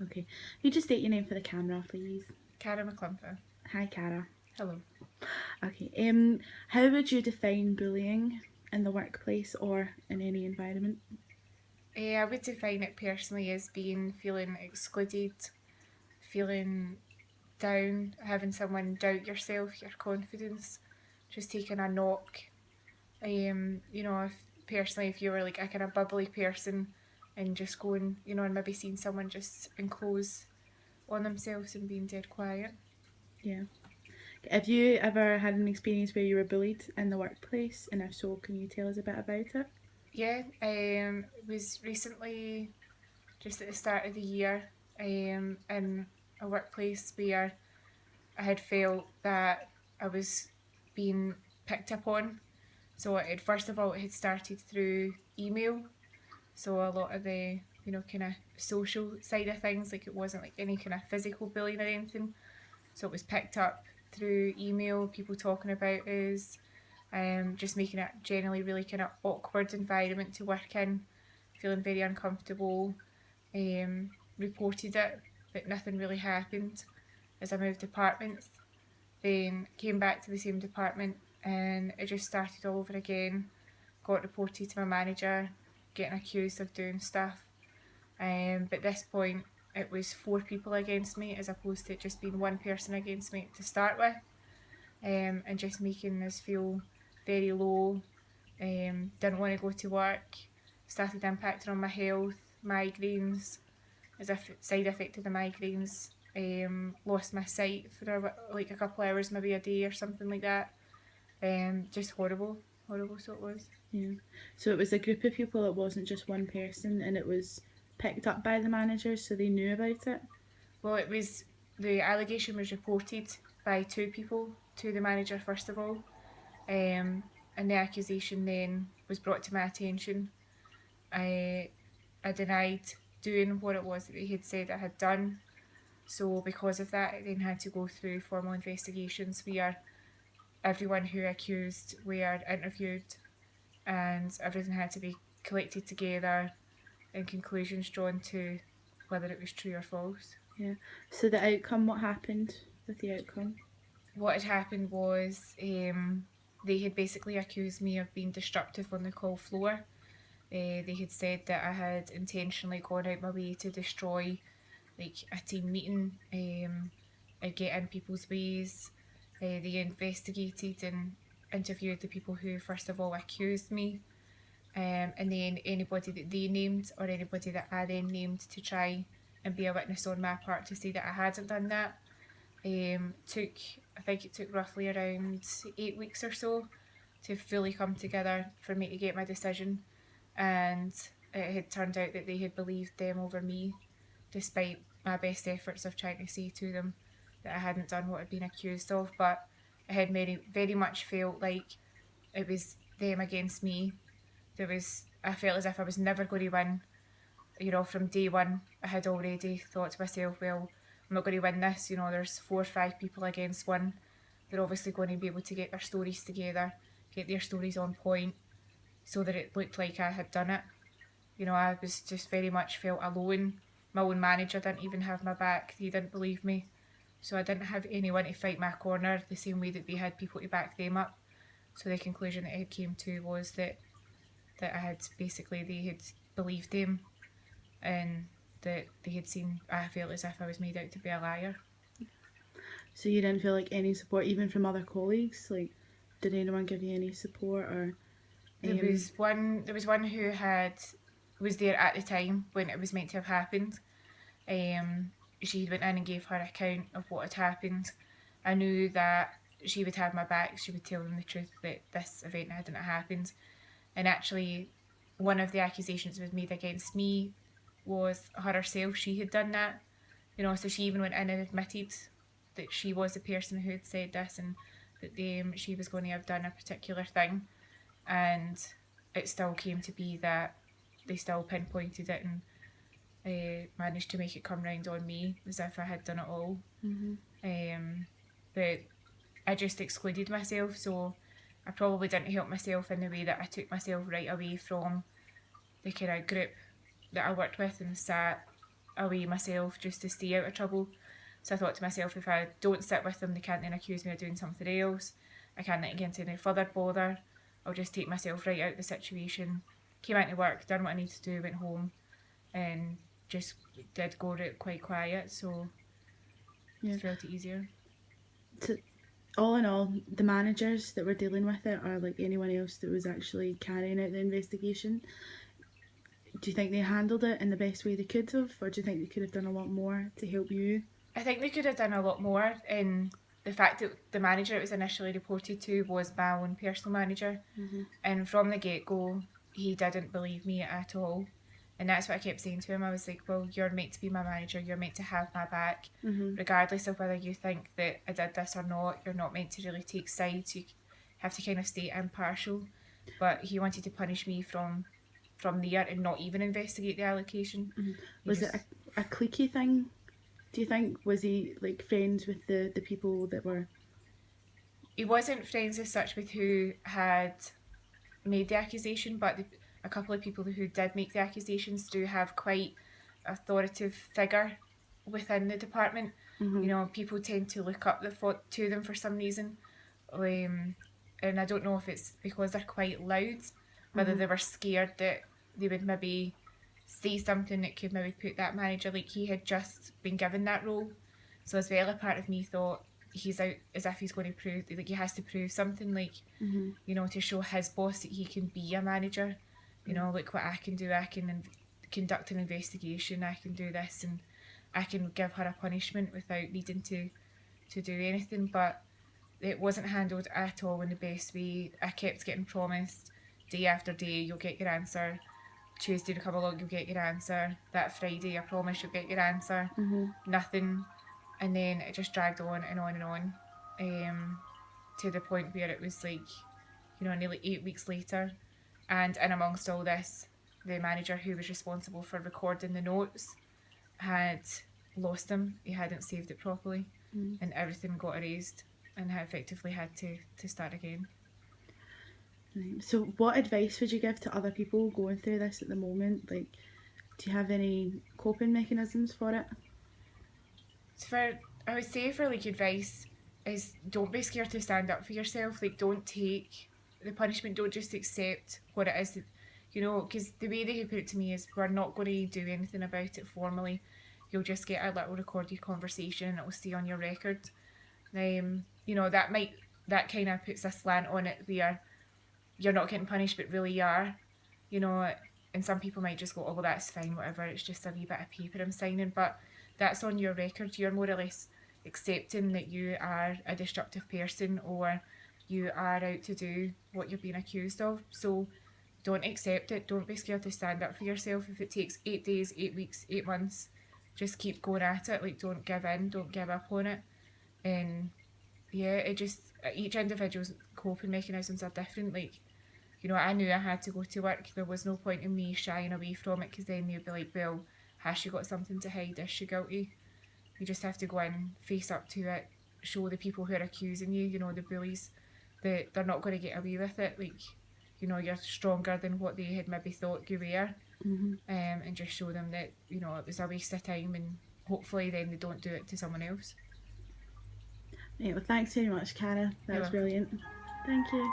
Okay. You just state your name for the camera, please. Cara McClumpher. Hi, Cara. Hello. Okay. How would you define bullying in the workplace or in any environment? I would define it personally as feeling excluded, feeling down, having someone doubt yourself, your confidence, just taking a knock. If personally, if you were like a kind of bubbly person and just going, and maybe seeing someone just enclose on themselves and being dead quiet. Yeah. Have you ever had an experience where you were bullied in the workplace? And if so, can you tell us a bit about it? Yeah, it was recently, just at the start of the year, in a workplace where I had felt that I was being picked up on. So it first of all, it had started through email. So a lot of the kind of social side of things, like it wasn't like any kind of physical bullying or anything. So it was picked up through email, people talking about us, just making it generally really kind of awkward environment to work in, feeling very uncomfortable. Reported it, but nothing really happened as I moved departments. Then came back to the same department and it just started all over again. Got reported to my manager, getting accused of doing stuff. But at this point, it was 4 people against me as opposed to it just being one person against me to start with, and just making us feel very low. Didn't want to go to work. Started impacting on my health, migraines, as a side effect of the migraines. Lost my sight for like a couple of hours, maybe a day or something like that. Just horrible, horrible. So it was. Yeah. So it was a group of people, it wasn't just one person, and it was picked up by the managers so they knew about it? Well, it was the allegation was reported by 2 people to the manager first of all, and the accusation then was brought to my attention. I I denied doing what it was that they had said I had done. So because of that, it then had to go through formal investigations where everyone who accused were interviewed and everything had to be collected together and conclusions drawn to whether it was true or false. Yeah. So the outcome, what happened with the outcome? What had happened was they had basically accused me of being destructive on the call floor. They had said that I had intentionally gone out my way to destroy like a team meeting, and get in people's ways. They investigated and interviewed the people who first of all accused me, and then anybody that they named or anybody that I then named to try and be a witness on my part to say that I hadn't done that. Took I think it took roughly around 8 weeks or so to fully come together for me to get my decision, and it had turned out that they had believed them over me, despite my best efforts of trying to say to them that I hadn't done what I'd been accused of. But it had very much felt like it was them against me. I felt as if I was never going to win. From day one, I had already thought to myself, well, I'm not going to win this. There's 4 or 5 people against one. They're obviously going to be able to get their stories together, get their stories on point, so that it looked like I had done it. I was just very much felt alone. My own manager didn't even have my back. They didn't believe me. So I didn't have anyone to fight my corner the same way that they had people to back them up. So the conclusion that I came to was that they had believed them, and that they had seen, I felt as if I was made out to be a liar. So you didn't feel like any support even from other colleagues? Like, did anyone give you any support or? There was one who was there at the time when it was meant to have happened. She went in and gave her account of what had happened. I knew that she would have my back. She would tell them the truth that this event hadn't happened. And actually, one of the accusations that was made against me was her herself. She had done that, so she even went in and admitted that she was the person who had said this, and that she was going to have done a particular thing. And it still came to be that they still pinpointed it and managed to make it come round on me as if I had done it all. Mm-hmm. But I just excluded myself, so I probably didn't help myself in the way that I took myself right away from the kind of group that I worked with and sat away myself just to stay out of trouble. So I thought to myself, if I don't sit with them, they can't then accuse me of doing something else. I can't let it get into any further bother. I'll just take myself right out of the situation. Came out to work, done what I needed to do, went home, and just did go out quite quiet. So Yeah. it felt easier. So, all in all, the managers that were dealing with it, or like anyone else that was actually carrying out the investigation, do you think they handled it in the best way they could have, or do you think they could have done a lot more to help you? I think they could have done a lot more. And the fact that the manager it was initially reported to was my own personal manager, and from the get go, he didn't believe me at all. And that's what I kept saying to him. I was like, well, you're meant to be my manager. You're meant to have my back. Regardless of whether you think that I did this or not, you're not meant to really take sides. You have to kind of stay impartial. But he wanted to punish me from there and not even investigate the allocation. Was it a cliquey thing? Do you think? Was he like friends with the people that were? He wasn't friends as such with who had made the accusation, but a couple of people who did make the accusations do have quite authoritative figure within the department. You know, people tend to look up to them for some reason, and I don't know if it's because they're quite loud, whether they were scared that they would maybe say something that could maybe put that manager, like he had just been given that role, so as well a part of me thought he's out as if he's going to prove, like he has to prove something, like you know, to show his boss that he can be a manager. You know, look what I can do. I can conduct an investigation. I can do this, and I can give her a punishment without needing to do anything. But it wasn't handled at all in the best way. I kept getting promised day after day, you'll get your answer. Tuesday to come along, you'll get your answer. That Friday, I promise you'll get your answer. Nothing. And then it just dragged on and on and on, to the point where it was like, you know, nearly 8 weeks later. And in amongst all this, the manager who was responsible for recording the notes had lost them. He hadn't saved it properly, and everything got erased, and I effectively had to start again. So, what advice would you give to other people going through this at the moment? Like, do you have any coping mechanisms for it? I would say for like advice is don't be scared to stand up for yourself. Like, don't take the punishment. Don't just accept what it is. You know, because the way they had put it to me is, we're not going to do anything about it formally. You'll just get a little recorded conversation and it will stay on your record. You know, that kind of puts a slant on it where you're not getting punished, but really you are. You know, and some people might just go, oh, well, that's fine, whatever, it's just a wee bit of paper I'm signing. But that's on your record. You're more or less accepting that you are a destructive person, or you are out to do what you're being accused of. So don't accept it. Don't be scared to stand up for yourself. If it takes 8 days, 8 weeks, 8 months, just keep going at it. Like, don't give in, don't give up on it. And yeah, it just, each individual's coping mechanisms are different. Like, you know, I knew I had to go to work. There was no point in me shying away from it, because then they'd be like, well, has she got something to hide? Is she guilty? You just have to go in, face up to it, show the people who are accusing you, you know, the bullies, that they're not going to get away with it. Like, you know, you're stronger than what they had maybe thought you were. And just show them that, you know, it was a waste of time, and hopefully then they don't do it to someone else. Yeah, well, thanks very much, Cara. That was brilliant. Thank you.